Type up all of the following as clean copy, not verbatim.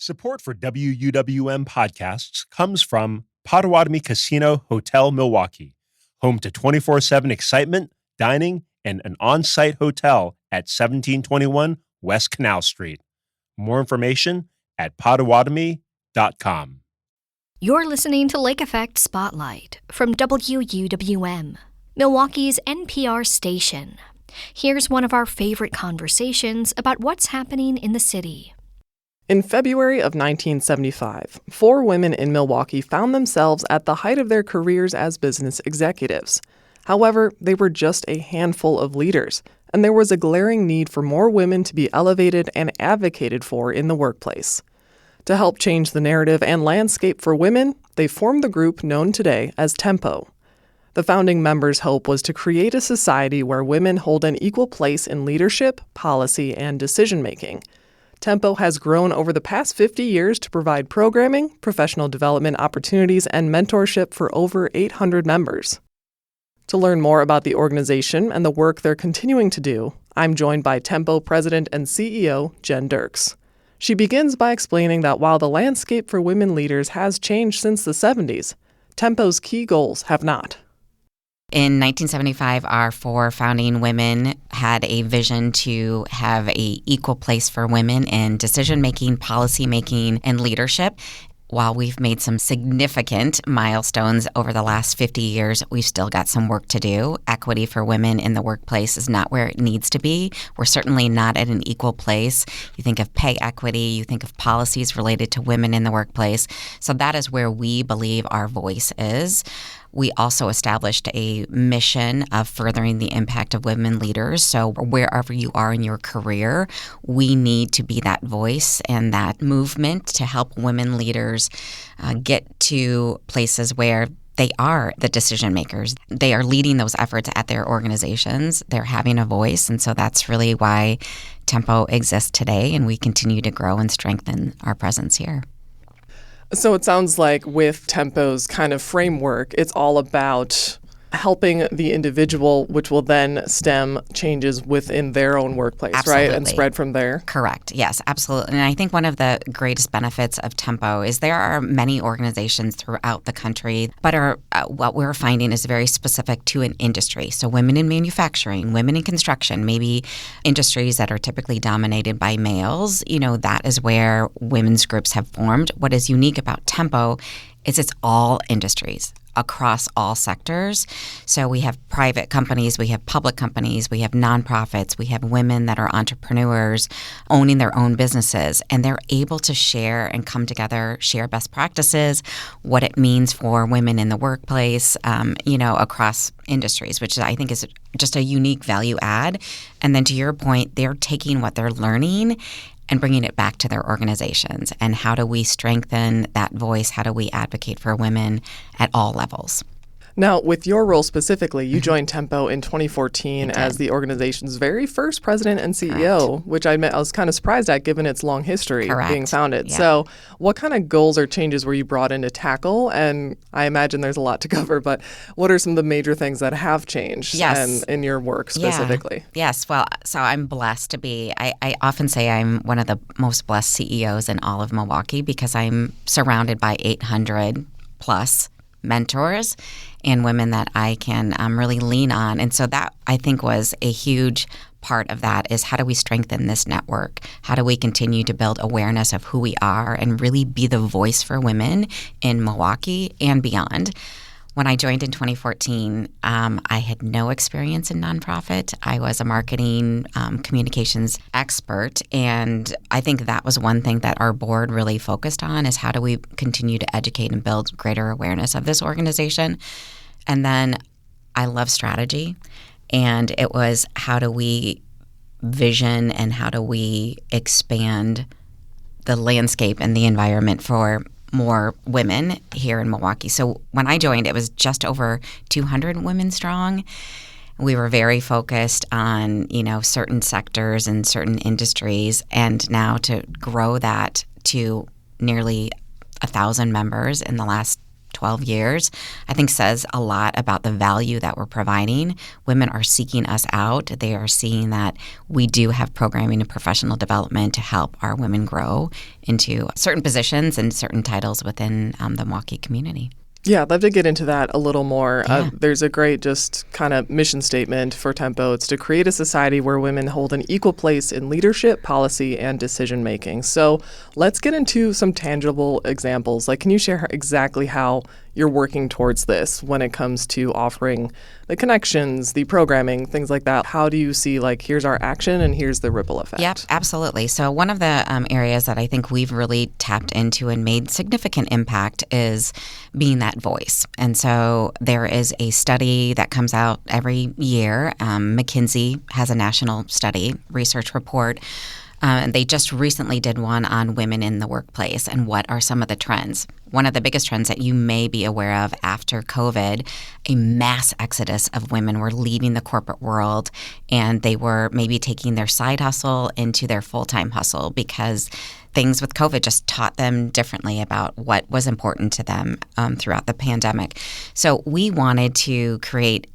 Support for WUWM podcasts comes from Potawatomi Casino Hotel Milwaukee, home to 24/7 excitement, dining, and an on-site hotel at 1721 West Canal Street. More information at potawatomi.com. You're listening to Lake Effect Spotlight from WUWM, Milwaukee's NPR station. Here's one of our favorite conversations about what's happening in the city. In February of 1975, 4 women in Milwaukee found themselves at the height of their careers as business executives. However, they were just a handful of leaders, and there was a glaring need for more women to be elevated and advocated for in the workplace. To help change the narrative and landscape for women, they formed the group known today as Tempo. The founding members' hope was to create a society where women hold an equal place in leadership, policy, and decision-making. Tempo has grown over the past 50 years to provide programming, professional development opportunities, and mentorship for over 800 members. To learn more about the organization and the work they're continuing to do, I'm joined by Tempo President and CEO Jen Dirks. She begins by explaining that while the landscape for women leaders has changed since the 70s, Tempo's key goals have not. In 1975, our 4 founding women had a vision to have an equal place for women in decision-making, policy-making, and leadership. While we've made some significant milestones over the last 50 years, we've still got some work to do. Equity for women in the workplace is not where it needs to be. We're certainly not at an equal place. You think of pay equity, you think of policies related to women in the workplace. So that is where we believe our voice is. We also established a mission of furthering the impact of women leaders. So wherever you are in your career, we need to be that voice and that movement to help women leaders get to places where they are the decision makers. They are leading those efforts at their organizations. They're having a voice. And so that's really why Tempo exists today, and we continue to grow and strengthen our presence here. So it sounds like with Tempo's kind of framework, it's all about helping the individual, which will then stem changes within their own workplace, Absolutely. Right? And spread from there? Correct. Yes, absolutely. And I think one of the greatest benefits of Tempo is there are many organizations throughout the country, but what we're finding is very specific to an industry. So women in manufacturing, women in construction, maybe industries that are typically dominated by males, that is where women's groups have formed. What is unique about Tempo is it's all industries across all sectors. So we have private companies, we have public companies, we have nonprofits, we have women that are entrepreneurs owning their own businesses, and they're able to share and come together, share best practices, what it means for women in the workplace, across industries, which I think is just a unique value add. And then to your point, they're taking what they're learning and bringing it back to their organizations. And how do we strengthen that voice? How do we advocate for women at all levels? Now, with your role specifically, you joined Tempo in 2014 as the organization's very first president and CEO, Correct. which I was kind of surprised at given its long history Correct. being founded. Yeah. So what kind of goals or changes were you brought in to tackle? And I imagine there's a lot to cover, but what are some of the major things that have changed in your work specifically? Yeah. Yes. Well, so I'm blessed to be, I often say I'm one of the most blessed CEOs in all of Milwaukee because I'm surrounded by 800 plus mentors and women that I can really lean on. And so that, I think, was a huge part of that is how do we strengthen this network? How do we continue to build awareness of who we are and really be the voice for women in Milwaukee and beyond? When I joined in 2014, I had no experience in nonprofit. I was a marketing communications expert, and I think that was one thing that our board really focused on is how do we continue to educate and build greater awareness of this organization. And then I love strategy, and it was how do we vision and how do we expand the landscape and the environment for more women here in Milwaukee. So when I joined, it was just over 200 women strong. We were very focused on, certain sectors and certain industries, and now to grow that to nearly 1,000 members in the last 12 years, I think says a lot about the value that we're providing. Women are seeking us out. They are seeing that we do have programming and professional development to help our women grow into certain positions and certain titles within the Milwaukee community. Yeah, I'd love to get into that a little more. Yeah. There's a great just kind of mission statement for Tempo. It's to create a society where women hold an equal place in leadership, policy, and decision making. So let's get into some tangible examples. Like, can you share exactly how you're working towards this when it comes to offering the connections, the programming, things like that? How do you see, like, here's our action and here's the ripple effect? Yep, absolutely. So one of the areas that I think we've really tapped into and made significant impact is being that voice. And so there is a study that comes out every year. McKinsey has a national study research report. And they just recently did one on women in the workplace and what are some of the trends. One of the biggest trends that you may be aware of after COVID, a mass exodus of women were leaving the corporate world, and they were maybe taking their side hustle into their full-time hustle because things with COVID just taught them differently about what was important to them throughout the pandemic. So we wanted to create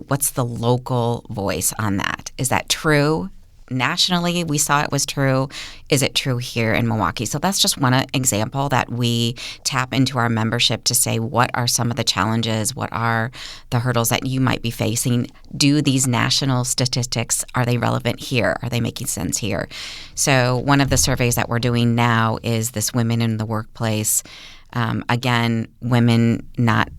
what's the local voice on that? Is that true? Nationally, we saw it was true. Is it true here in Milwaukee? So that's just one example that we tap into our membership to say, what are some of the challenges? What are the hurdles that you might be facing? Do these national statistics, are they relevant here? Are they making sense here? So one of the surveys that we're doing now is this Women in the Workplace. Again, women not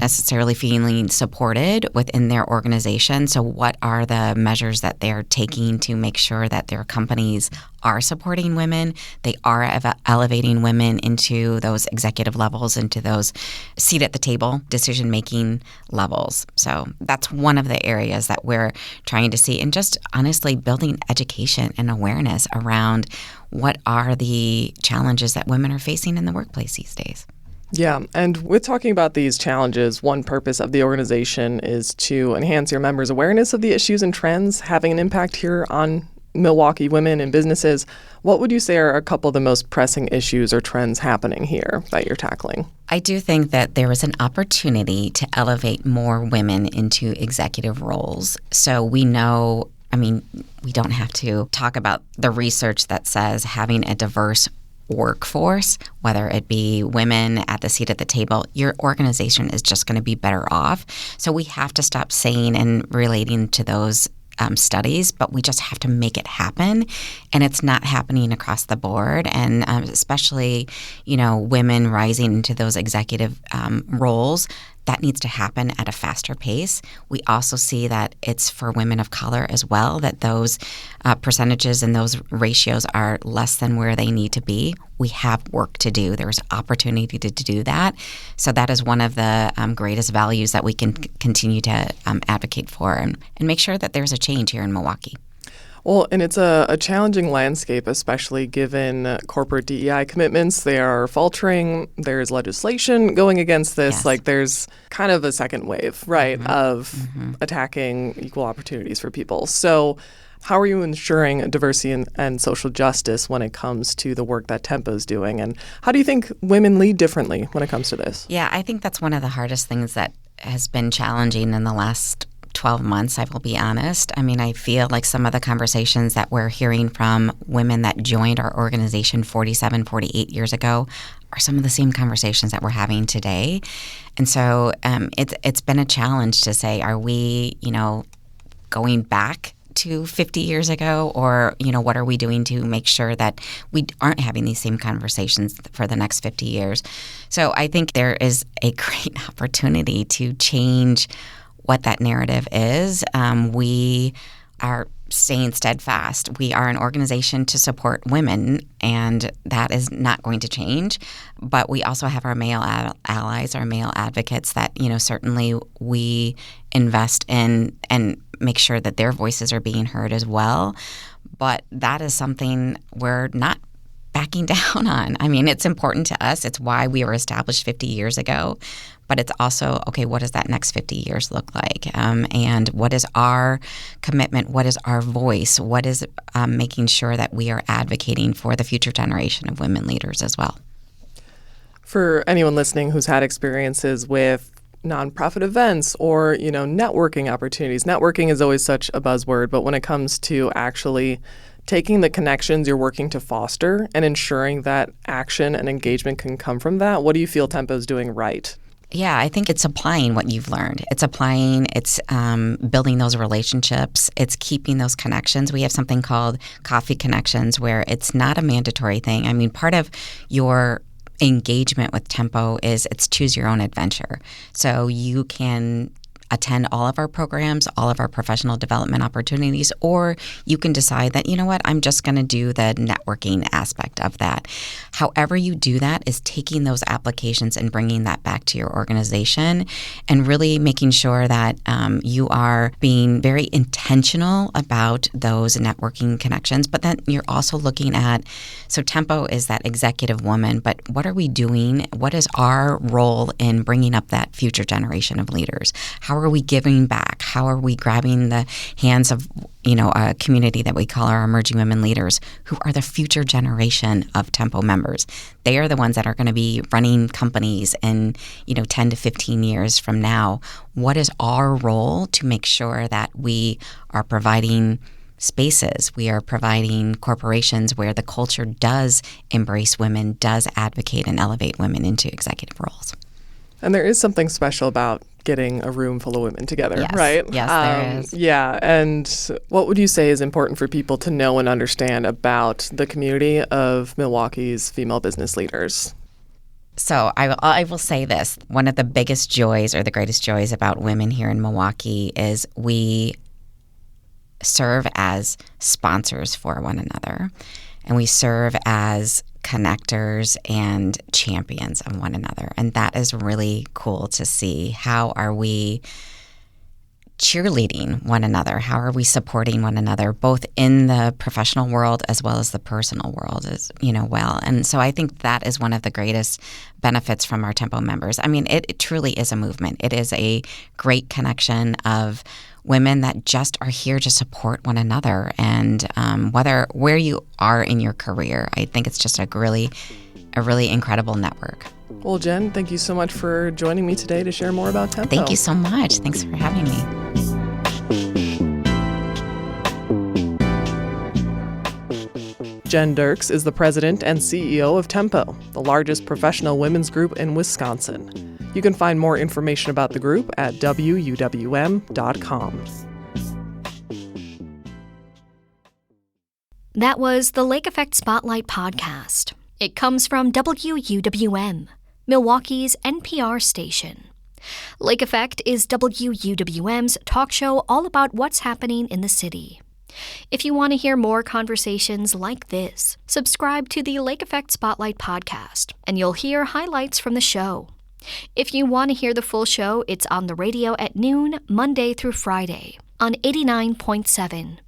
necessarily feeling supported within their organization. So what are the measures that they're taking to make sure that their companies are supporting women, they are elevating women into those executive levels, into those seat at the table decision-making levels. So that's one of the areas that we're trying to see, and just honestly building education and awareness around what are the challenges that women are facing in the workplace these days. Yeah, and with talking about these challenges, one purpose of the organization is to enhance your members' awareness of the issues and trends having an impact here on Milwaukee women and businesses. What would you say are a couple of the most pressing issues or trends happening here that you're tackling? I do think that there is an opportunity to elevate more women into executive roles. So we know, we don't have to talk about the research that says having a diverse workforce, whether it be women at the seat at the table, your organization is just going to be better off. So we have to stop saying and relating to those studies, but we just have to make it happen. And it's not happening across the board. And especially, women rising into those executive roles, that needs to happen at a faster pace. We also see that it's for women of color as well, that those percentages and those ratios are less than where they need to be. We have work to do. There's opportunity to do that. So that is one of the greatest values that we can continue to advocate for and make sure that there's a change here in Milwaukee. Well, and it's a challenging landscape, especially given corporate DEI commitments. They are faltering. There's legislation going against this. Yes. Like there's kind of a second wave, right, of attacking equal opportunities for people. So how are you ensuring diversity and social justice when it comes to the work that Tempo's doing? And how do you think women lead differently when it comes to this? Yeah, I think that's one of the hardest things that has been challenging in the last 12 months, I will be honest. I feel like some of the conversations that we're hearing from women that joined our organization 47, 48 years ago are some of the same conversations that we're having today. And so it's been a challenge to say, are we, going back to 50 years ago, or, what are we doing to make sure that we aren't having these same conversations for the next 50 years? So I think there is a great opportunity to change what that narrative is. We are staying steadfast. We are an organization to support women, and that is not going to change. But we also have our male allies, our male advocates that, certainly we invest in and make sure that their voices are being heard as well. But that is something we're not backing down on. It's important to us. It's why we were established 50 years ago. But it's also, okay, what does that next 50 years look like? And what is our commitment? What is our voice? What is making sure that we are advocating for the future generation of women leaders as well? For anyone listening who's had experiences with nonprofit events or, networking opportunities, networking is always such a buzzword, but when it comes to actually taking the connections you're working to foster and ensuring that action and engagement can come from that, what do you feel Tempo's doing right? Yeah, I think it's applying what you've learned. It's building those relationships. It's keeping those connections. We have something called Coffee Connections where it's not a mandatory thing. I mean, part of your engagement with Tempo is it's choose your own adventure. So you can attend all of our programs, all of our professional development opportunities, or you can decide that, I'm just going to do the networking aspect of that. However you do that is taking those applications and bringing that back to your organization and really making sure that you are being very intentional about those networking connections. But then you're also looking at, so Tempo is that executive woman, but what are we doing? What is our role in bringing up that future generation of leaders? How are we giving back? How are we grabbing the hands of, a community that we call our emerging women leaders who are the future generation of Tempo members? They are the ones that are going to be running companies in, 10 to 15 years from now. What is our role to make sure that we are providing spaces, we are providing corporations where the culture does embrace women, does advocate and elevate women into executive roles? And there is something special about getting a room full of women together, yes. right? Yes, there is. Yeah. And what would you say is important for people to know and understand about the community of Milwaukee's female business leaders? So I will say this. One of the biggest joys or the greatest joys about women here in Milwaukee is we serve as sponsors for one another, and we serve as connectors and champions of one another. And that is really cool to see. How are we cheerleading one another? How are we supporting one another, both in the professional world as well as the personal world as well? And so I think that is one of the greatest benefits from our Tempo members. I mean, it truly is a movement. It is a great connection of women that just are here to support one another. And where you are in your career, I think it's just a really incredible network. Well, Jen, thank you so much for joining me today to share more about Tempo. Thank you so much. Thanks for having me. Jen Dirks is the president and CEO of Tempo, the largest professional women's group in Wisconsin. You can find more information about the group at wuwm.com. That was the Lake Effect Spotlight podcast. It comes from WUWM, Milwaukee's NPR station. Lake Effect is WUWM's talk show all about what's happening in the city. If you want to hear more conversations like this, subscribe to the Lake Effect Spotlight podcast, and you'll hear highlights from the show. If you want to hear the full show, it's on the radio at noon, Monday through Friday, on 89.7